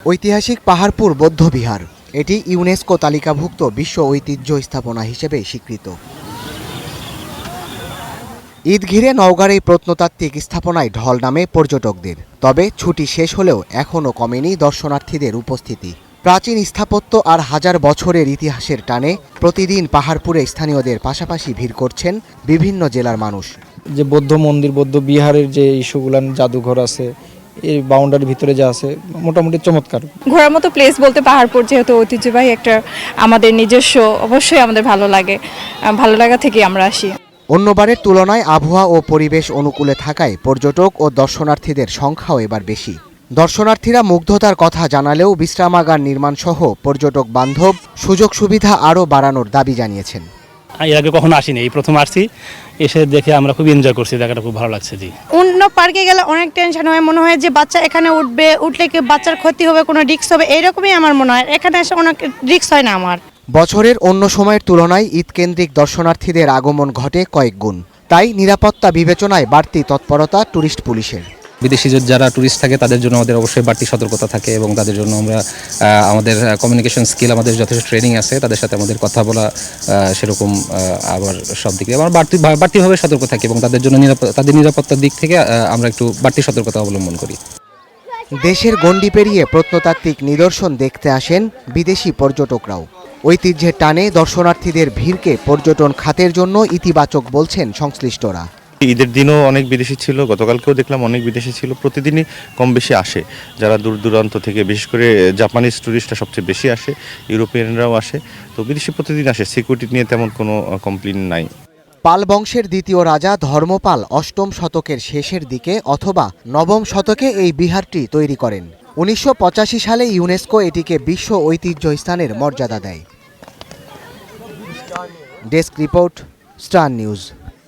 ঐতিহাসিক পাহাড়পুর বৌদ্ধবিহার এটি ইউনেস্কো তালিকাভুক্ত বিশ্ব ঐতিহ্য স্থাপনা হিসেবে স্বীকৃত। ঈদ ঘিরে নওগাঁর এই প্রত্নতাত্ত্বিক স্থাপনায় ঢল নামে পর্যটকদের। তবে ছুটি শেষ হলেও এখনও কমেনি দর্শনার্থীদের উপস্থিতি। প্রাচীন স্থাপত্য আর হাজার বছরের ইতিহাসের টানে প্রতিদিন পাহাড়পুরে স্থানীয়দের পাশাপাশি ভিড় করছেন বিভিন্ন জেলার মানুষ। যে বৌদ্ধ মন্দির, বৌদ্ধ বিহারের যে ইস্যুগুলান জাদুঘর আছে, এই বাউন্ডারির ভিতরে যা আছে মোটামুটি চমৎকার। ঘোরার মতো প্লেস বলতে পাহাড়পুর যেহেতু ঐতিহ্যবাহী একটা আমাদের নিজস্ব, অবশ্যই আমাদের ভালো লাগে, ভালো লাগা থেকে আমরা আসি। অন্যবারের তুলনায় আবহাওয়া ও পরিবেশ অনুকূলে থাকায় পর্যটক ও দর্শনার্থীদের সংখ্যাও এবার বেশি। দর্শনার্থীরা মুগ্ধতার কথা জানালেও বিশ্রামাগার নির্মাণসহ পর্যটক বান্ধব সুযোগ সুবিধা আরও বাড়ানোর দাবি জানিয়েছেন। এর আগে কখনো আসিনি, এই প্রথম আসছি, এসে দেখে আমরা খুব এনজয় করছি, জায়গাটা খুব ভালো লাগছে। জি, অন্য পার্কে গেলে অনেক টেনশন হয়, মনে হয় যে বাচ্চা এখানে উঠলে কি বাচ্চার ক্ষতি হবে, কোনো রিস্ক হবে, এইরকমই আমার মনে হয়। এখানে এসে অনেক রিস্ক হয় না আমার। বছরের অন্য সময়ের তুলনায় ঈদকেন্দ্রিক দর্শনার্থীদের আগমন ঘটে কয়েক গুণ। তাই নিরাপত্তা বিবেচনায় বাড়তি তৎপরতা ট্যুরিস্ট পুলিশের। বিদেশি যারা ট্যুরিস্ট থাকে তাদের জন্য আমাদের অবশ্যই বাড়তি সতর্কতা থাকে এবং তাদের জন্য আমরা আমাদের কমিউনিকেশন স্কিল, আমাদের যথেষ্ট ট্রেনিং আছে, তাদের সাথে আমাদের কথা বলা সেরকম আবার সব দিকে আমরা বাড়তিভাবে সতর্ক থাকি এবং তাদের জন্য তাদের নিরাপত্তার দিক থেকে আমরা একটু বাড়তি সতর্কতা অবলম্বন করি। দেশের গণ্ডি পেরিয়ে প্রত্নতাত্ত্বিক নিদর্শন দেখতে আসেন বিদেশি পর্যটকরাও। ঐতিহ্যের টানে দর্শনার্থীদের ভিড়কে পর্যটন খাতের জন্য ইতিবাচক বলছেন সংশ্লিষ্টরা। ঈদের দিনও অনেক বিদেশি ছিল, গতকালকেও দেখলাম অনেক বিদেশি ছিল। প্রতিদিনই কম বেশি আসে, যারা দূর দূরান্ত থেকে, বিশেষ করে জাপানিজ ট্যুরিস্টরা সবচেয়ে বেশি আসে, ইউরোপিয়ানরাও আসে। তো বিদেশি প্রতিদিন আসে, সিকিউরিটি নিয়ে তেমন কোনো কমপ্লেইন নাই। পাল বংশের দ্বিতীয় রাজা ধর্মপাল অষ্টম শতকের শেষের দিকে অথবা নবম শতকে এই বিহারটি তৈরি করেন। 1985 সালে ইউনেস্কো এটিকে বিশ্ব ঐতিহ্য স্থানের মর্যাদা দেয়। Desk report, star news.